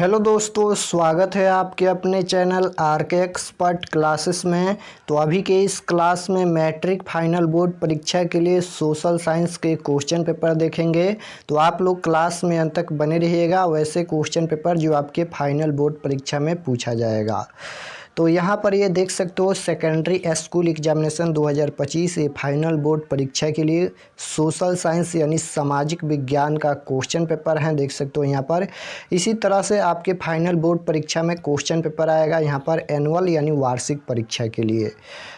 Hello दोस्तों, स्वागत है आपके अपने चैनल आर के एक्सपर्ट क्लासेस में। तो अभी के इस क्लास में मैट्रिक फाइनल बोर्ड परीक्षा के लिए सोशल साइंस के क्वेश्चन पेपर देखेंगे। तो आप लोग क्लास में अंत तक बने रहिएगा, वैसे क्वेश्चन पेपर जो आपके फाइनल बोर्ड परीक्षा में पूछा जाएगा। तो यहाँ पर ये देख सकते हो सेकेंडरी स्कूल एग्जामिनेशन 2025 ये फाइनल बोर्ड परीक्षा के लिए सोशल साइंस यानी सामाजिक विज्ञान का क्वेश्चन पेपर है, देख सकते हो यहाँ पर। इसी तरह से आपके फाइनल बोर्ड परीक्षा में क्वेश्चन पेपर आएगा यहाँ पर एनुअल यानी वार्षिक परीक्षा के लिए।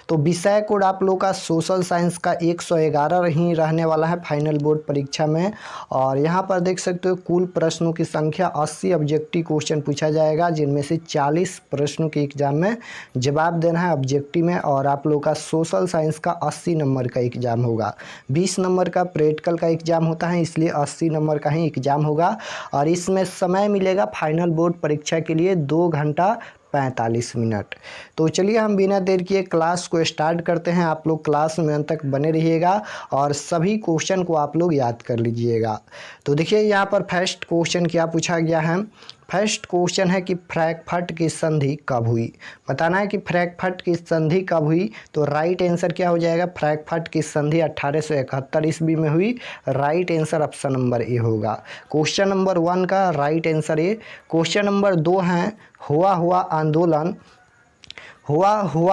तो विषय कोड आप लोग का सोशल साइंस का 111 ही रहने वाला है फाइनल बोर्ड परीक्षा में। और यहाँ पर देख सकते हो कुल प्रश्नों की संख्या 80 ऑब्जेक्टिव क्वेश्चन पूछा जाएगा, जिनमें से 40 प्रश्नों के एग्जाम में जवाब देना है ऑब्जेक्टिव में। और आप लोग का सोशल साइंस का 80 नंबर का एग्जाम होगा। 20 नंबर का प्रैक्टिकल का एग्जाम होता है, इसलिए 80 नंबर का ही एग्जाम होगा। और इसमें समय मिलेगा फाइनल बोर्ड परीक्षा के लिए 2 घंटा 45 मिनट। तो चलिए हम बिना देर किए क्लास को स्टार्ट करते हैं। आप लोग क्लास में अंत तक बने रहिएगा और सभी क्वेश्चन को आप लोग याद कर लीजिएगा। तो देखिए यहाँ पर फर्स्ट क्वेश्चन क्या पूछा गया है। फर्स्ट क्वेश्चन है कि फ्रैंकफर्ट की संधि कब हुई। बताना है कि फ्रैंकफर्ट की संधि कब हुई। तो राइट आंसर क्या हो जाएगा, फ्रैंकफर्ट की संधि 1871 ईस्वी में हुई। Right answer option number A होगा। क्वेश्चन नंबर 1 का right answer A. Question number 2 है हुआ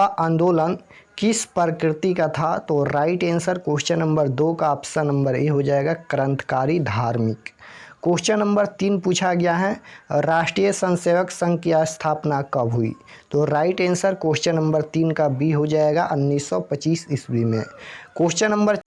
आंदोलन किस प्रकृति का था। तो राइट आंसर क्वेश्चन नंबर 2 का ऑप्शन नंबर ए हो जाएगा, क्रांतिकारी धार्मिक। क्वेश्चन नंबर 3 पूछा गया है राष्ट्रीय स्वयंसेवक संघ की स्थापना कब हुई। तो राइट आंसर क्वेश्चन नंबर 3 का बी हो जाएगा, 1925 ईस्वी में। क्वेश्चन नंबर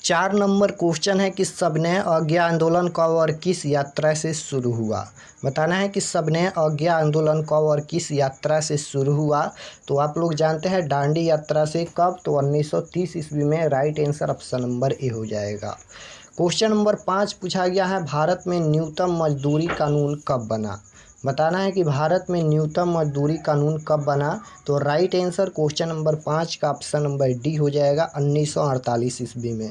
4 नंबर क्वेश्चन है कि सबने आज्ञा आंदोलन कब और किस यात्रा से शुरू हुआ। बताना है कि सबने आज्ञा आंदोलन कब और किस यात्रा से शुरू हुआ। तो आप लोग जानते हैं दांडी यात्रा से। कब, तो 1930 ईस्वी में। Right answer option number A हो जाएगा। क्वेश्चन नंबर 5 पूछा गया है भारत में न्यूनतम मजदूरी कानून कब बना। बताना है कि भारत में न्यूनतम मजदूरी कानून कब बना। तो राइट आंसर क्वेश्चन नंबर 5 का ऑप्शन नंबर डी हो जाएगा, 1948 ईस्वी में।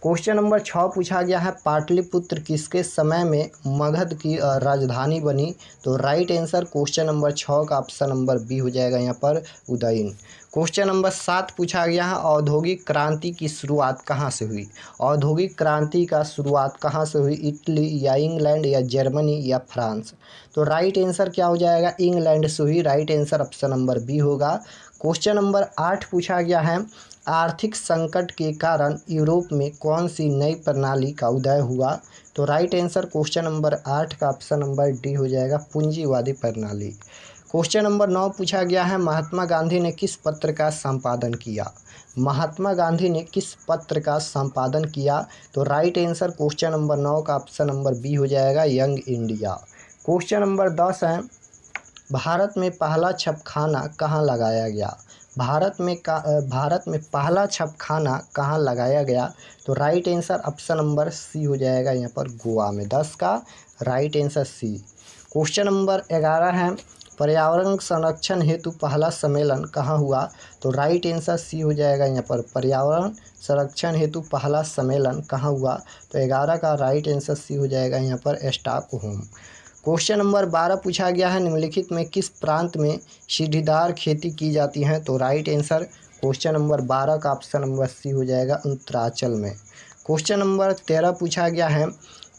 क्वेश्चन नंबर 6 पूछा गया है पाटलिपुत्र किसके समय में मगध की राजधानी बनी। तो राइट आंसर क्वेश्चन नंबर 6 का ऑप्शन नंबर बी हो जाएगा यहाँ पर, उदयन। क्वेश्चन नंबर 7 पूछा गया है औद्योगिक क्रांति की शुरुआत कहाँ से हुई। औद्योगिक क्रांति का शुरुआत कहाँ से हुई, इटली या इंग्लैंड या जर्मनी या फ्रांस। तो राइट आंसर क्या हो जाएगा, इंग्लैंड से हुई। Right answer option number B होगा। क्वेश्चन नंबर 8 पूछा गया है आर्थिक संकट के कारण यूरोप में कौन सी नई प्रणाली का उदय हुआ। तो राइट आंसर क्वेश्चन नंबर 8 का ऑप्शन नंबर डी हो जाएगा, पूंजीवादी प्रणाली। क्वेश्चन नंबर 9 पूछा गया है महात्मा गांधी ने किस पत्र का संपादन किया। महात्मा गांधी ने किस पत्र का संपादन किया। तो राइट आंसर क्वेश्चन नंबर 9 का ऑप्शन नंबर बी हो जाएगा, यंग इंडिया। क्वेश्चन नंबर 10 है भारत में पहला छपखाना कहाँ लगाया गया। भारत में पहला छपखाना कहाँ लगाया गया। तो right answer option number C हो जाएगा यहाँ पर, गोवा में। 10 का right answer C. Question number 11 है पर्यावरण संरक्षण हेतु पहला सम्मेलन कहाँ हुआ। तो राइट आंसर सी हो जाएगा यहाँ पर, पर्यावरण संरक्षण हेतु पहला सम्मेलन कहाँ हुआ। तो 11 का राइट आंसर सी हो जाएगा यहाँ पर, स्टॉकहोम। क्वेश्चन नंबर 12 पूछा गया है निम्नलिखित में किस प्रांत में सीढ़ीदार खेती की जाती है। तो राइट आंसर क्वेश्चन नंबर 12 का ऑप्शन नंबर सी हो जाएगा, उत्तरांचल में। क्वेश्चन नंबर 13 पूछा गया है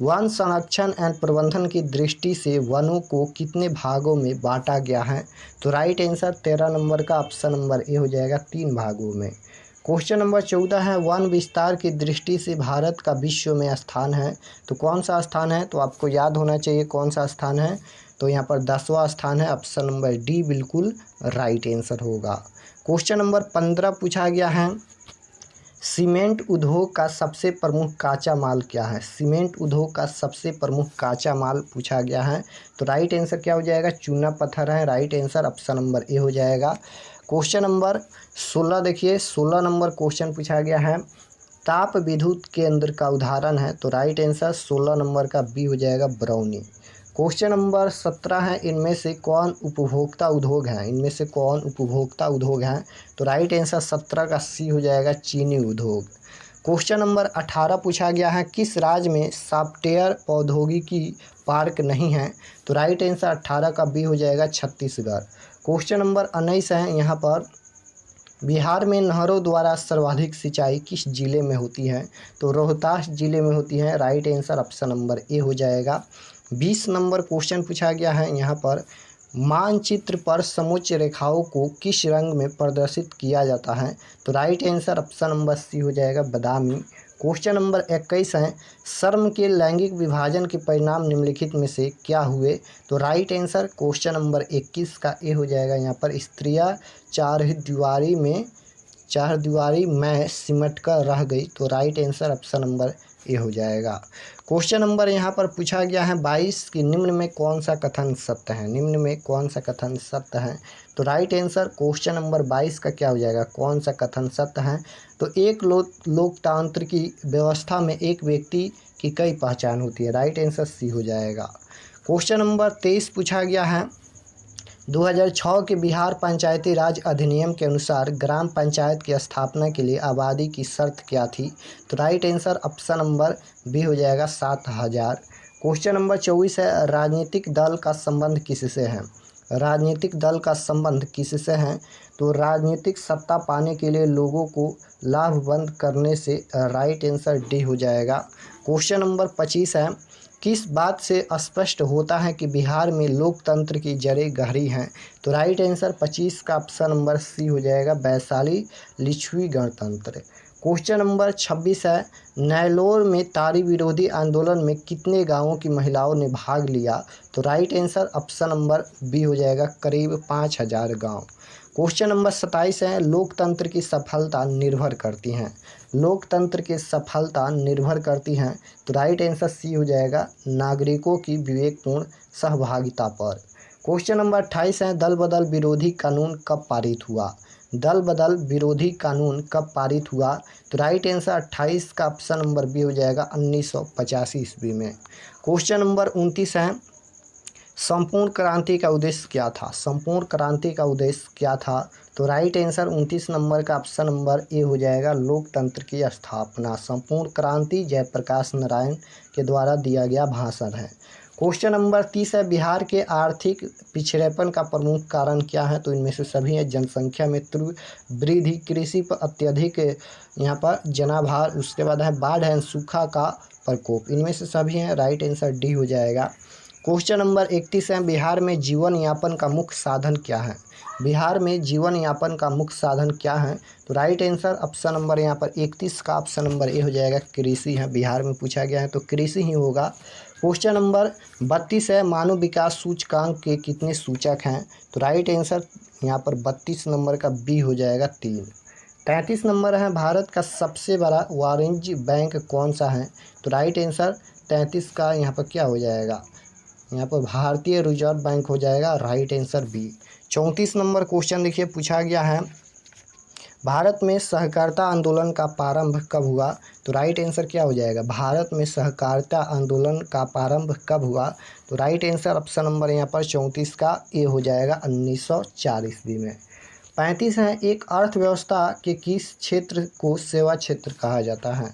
वन संरक्षण एवं प्रबंधन की दृष्टि से वनों को कितने भागों में बांटा गया है। तो राइट आंसर 13 नंबर का ऑप्शन नंबर ए हो जाएगा, 3 भागों में। क्वेश्चन नंबर 14 है वन विस्तार की दृष्टि से भारत का विश्व में स्थान है। तो कौन सा स्थान है, तो आपको याद होना चाहिए कौन सा स्थान है। तो यहाँ पर 10वां स्थान है, ऑप्शन नंबर डी बिल्कुल राइट आंसर होगा। क्वेश्चन नंबर 15 पूछा गया है सीमेंट उद्योग का सबसे प्रमुख काचा माल क्या है। सीमेंट उद्योग का सबसे प्रमुख काचा माल पूछा गया है। तो राइट आंसर क्या हो जाएगा, चूना पत्थर है। Right answer option number A हो जाएगा। क्वेश्चन नंबर 16 देखिए, 16 नंबर क्वेश्चन पूछा गया है ताप विद्युत केंद्र का उदाहरण है। तो राइट आंसर 16 नंबर का बी हो जाएगा, बरौनी। क्वेश्चन नंबर 17 है इनमें से कौन उपभोक्ता उद्योग है। इनमें से कौन उपभोक्ता उद्योग है। तो राइट आंसर 17 का सी हो जाएगा, चीनी उद्योग। क्वेश्चन नंबर 18 पूछा गया है, किस राज्य में सॉफ्टवेयर प्रौद्योगिकी पार्क नहीं है? तो राइट आंसर 18 का बी हो जाएगा छत्तीसगढ़। क्वेश्चन नंबर 19 है यहाँ पर, बिहार में नहरों द्वारा सर्वाधिक सिंचाई किस जिले में होती है? तो रोहतास जिले में होती है। Right answer option number A हो जाएगा। 20 नंबर क्वेश्चन पूछा गया है यहाँ पर, मानचित्र पर समोच्च रेखाओं को किस रंग में प्रदर्शित किया जाता है? तो right answer option number C हो जाएगा, बादामी। क्वेश्चन नंबर 21 है, श्रम के लैंगिक विभाजन के परिणाम निम्नलिखित में से क्या हुए? तो राइट आंसर क्वेश्चन नंबर 21 का ए हो जाएगा। यहाँ पर स्त्रियां चार दीवारी में सिमट कर रह गई। तो right answer option number A हो जाएगा। क्वेश्चन नंबर यहाँ पर पूछा गया है 22 कि निम्न में कौन सा कथन सत्य है? निम्न में कौन सा कथन सत्य है? तो राइट आंसर क्वेश्चन नंबर 22 का क्या हो जाएगा, कौन सा कथन सत्य है? तो एक लोकतंत्र की व्यवस्था में एक व्यक्ति की कई पहचान होती है। राइट आंसर सी हो जाएगा। क्वेश्चन नंबर 23 पूछा गया है, 2006 के बिहार पंचायती राज अधिनियम के अनुसार ग्राम पंचायत की स्थापना के लिए आबादी की शर्त क्या थी? तो right answer option number B हो जाएगा, 7,000। क्वेश्चन नंबर 24 है, राजनीतिक दल का संबंध किससे है? राजनीतिक दल का संबंध किससे है? तो राजनीतिक सत्ता पाने के लिए लोगों को लाभबंद करने से। राइट आंसर डी हो जाएगा। क्वेश्चन नंबर 25 है, किस बात से स्पष्ट होता है कि बिहार में लोकतंत्र की जड़ें गहरी हैं? तो राइट आंसर 25 का ऑप्शन नंबर सी हो जाएगा, वैशाली लिच्छवी गणतंत्र। क्वेश्चन नंबर 26 है, नेल्लोर में तारी विरोधी आंदोलन में कितने गांवों की महिलाओं ने भाग लिया? तो right answer option number B हो जाएगा, करीब 5,000 गाँव। क्वेश्चन नंबर 27 है, लोकतंत्र की सफलता निर्भर करती हैं। लोकतंत्र की सफलता निर्भर करती हैं। तो राइट आंसर सी हो जाएगा, नागरिकों की विवेकपूर्ण सहभागिता पर। क्वेश्चन नंबर 28 है, दल बदल विरोधी कानून कब पारित हुआ? दल बदल विरोधी कानून कब पारित हुआ? तो राइट आंसर 28 का ऑप्शन नंबर बी हो जाएगा, 1985 ईस्वी में। क्वेश्चन नंबर 29 है, संपूर्ण क्रांति का उद्देश्य क्या था? संपूर्ण क्रांति का उद्देश्य क्या था? तो राइट आंसर 29 नंबर का ऑप्शन नंबर ए हो जाएगा, लोकतंत्र की स्थापना। संपूर्ण क्रांति जयप्रकाश नारायण के द्वारा दिया गया भाषण है। क्वेश्चन नंबर 30 है, बिहार के आर्थिक पिछड़ेपन का प्रमुख कारण क्या है? तो इनमें से सभी है, जनसंख्या में तीव्र वृद्धि, कृषि पर अत्यधिक यहाँ पर जनाभार, उसके बाद है बाढ़ एवं सूखा का प्रकोप। इनमें से सभी हैं। राइट आंसर डी हो जाएगा। क्वेश्चन नंबर 31 है, बिहार में जीवन यापन का मुख्य साधन क्या है? बिहार में जीवन यापन का मुख्य साधन क्या है? तो राइट आंसर ऑप्शन नंबर यहाँ पर 31 का ऑप्शन नंबर ए हो जाएगा, कृषि है। बिहार में पूछा गया है तो कृषि ही होगा। क्वेश्चन नंबर 32 है, मानव विकास सूचकांक के कितने सूचक हैं? तो राइट आंसर यहाँ पर 32 नंबर का बी हो जाएगा, 3। 33 नंबर है, भारत का सबसे बड़ा वाणिज्य बैंक कौन सा है? तो राइट आंसर 33 का यहाँ पर क्या हो जाएगा, यहाँ पर भारतीय रिजर्व बैंक हो जाएगा। Right answer B. 34 number question देखिए, पूछा गया है, भारत में सहकारिता आंदोलन का प्रारंभ कब हुआ? तो राइट आंसर क्या हो जाएगा, भारत में सहकारिता आंदोलन का प्रारंभ कब हुआ? तो राइट आंसर ऑप्शन नंबर यहाँ पर 34 का ए हो जाएगा, 1904 ईस्वी में। 35 है, एक अर्थव्यवस्था के किस क्षेत्र को सेवा क्षेत्र कहा जाता है?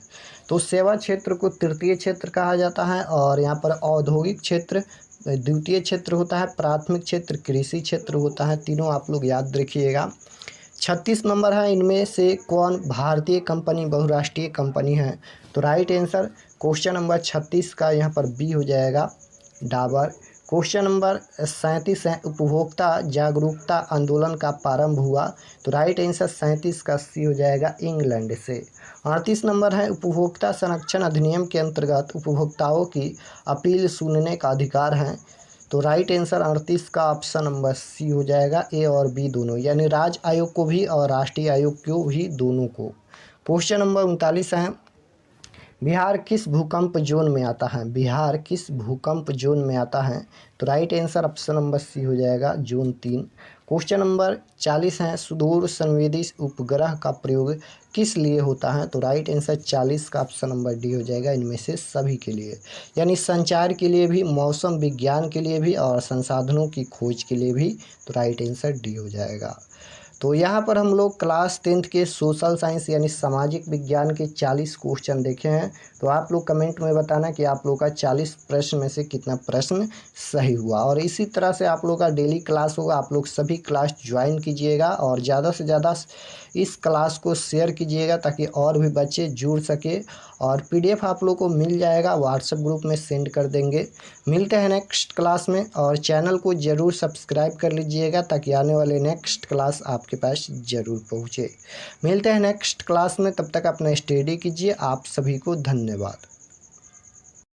तो सेवा क्षेत्र को तृतीय क्षेत्र कहा जाता है, और यहाँ पर औद्योगिक क्षेत्र द्वितीय क्षेत्र होता है, प्राथमिक क्षेत्र कृषि क्षेत्र होता है। तीनों आप लोग याद रखिएगा। 36 नंबर है, इनमें से कौन भारतीय कंपनी बहुराष्ट्रीय कंपनी है? तो राइट आंसर क्वेश्चन नंबर 36 का यहाँ पर बी हो जाएगा, डाबर। क्वेश्चन नंबर 37 है, उपभोक्ता जागरूकता आंदोलन का प्रारंभ हुआ? तो राइट आंसर 37 का सी हो जाएगा, इंग्लैंड से। 38 नंबर है, उपभोक्ता संरक्षण अधिनियम के अंतर्गत उपभोक्ताओं की अपील सुनने का अधिकार है? तो राइट आंसर 38 का ऑप्शन नंबर सी हो जाएगा, ए और बी दोनों, यानी राज्य आयोग को भी और राष्ट्रीय आयोग को भी, दोनों को। क्वेश्चन नंबर 39 है, बिहार किस भूकंप जोन में आता है? बिहार किस भूकंप जोन में आता है? तो right answer option number C हो जाएगा, जोन 3। क्वेश्चन नंबर 40 है, सुदूर संवेदी उपग्रह का प्रयोग किस लिए होता है? तो राइट आंसर 40 का ऑप्शन नंबर डी हो जाएगा, इनमें से सभी के लिए, यानी संचार के लिए भी, मौसम विज्ञान के लिए भी, और संसाधनों की खोज के लिए भी। तो राइट आंसर डी हो जाएगा। तो यहाँ पर हम लोग क्लास 10th के सोशल साइंस यानी सामाजिक विज्ञान के 40 क्वेश्चन देखे हैं। तो आप लोग कमेंट में बताना कि आप लोग का 40 प्रश्न में से कितना प्रश्न सही हुआ। और इसी तरह से आप लोग का डेली क्लास होगा, आप लोग सभी क्लास ज्वाइन कीजिएगा और ज़्यादा से ज़्यादा इस क्लास को शेयर कीजिएगा ताकि और भी बच्चे जुड़ सके। और PDF आप लोग को मिल जाएगा, व्हाट्सएप ग्रुप में सेंड कर देंगे। मिलते हैं नेक्स्ट क्लास में और चैनल को ज़रूर सब्सक्राइब कर लीजिएगा ताकि आने वाले नेक्स्ट क्लास आपके पास ज़रूर पहुँचे। मिलते हैं नेक्स्ट क्लास में, तब तक अपना स्टडी कीजिए। आप सभी को धन्यवाद।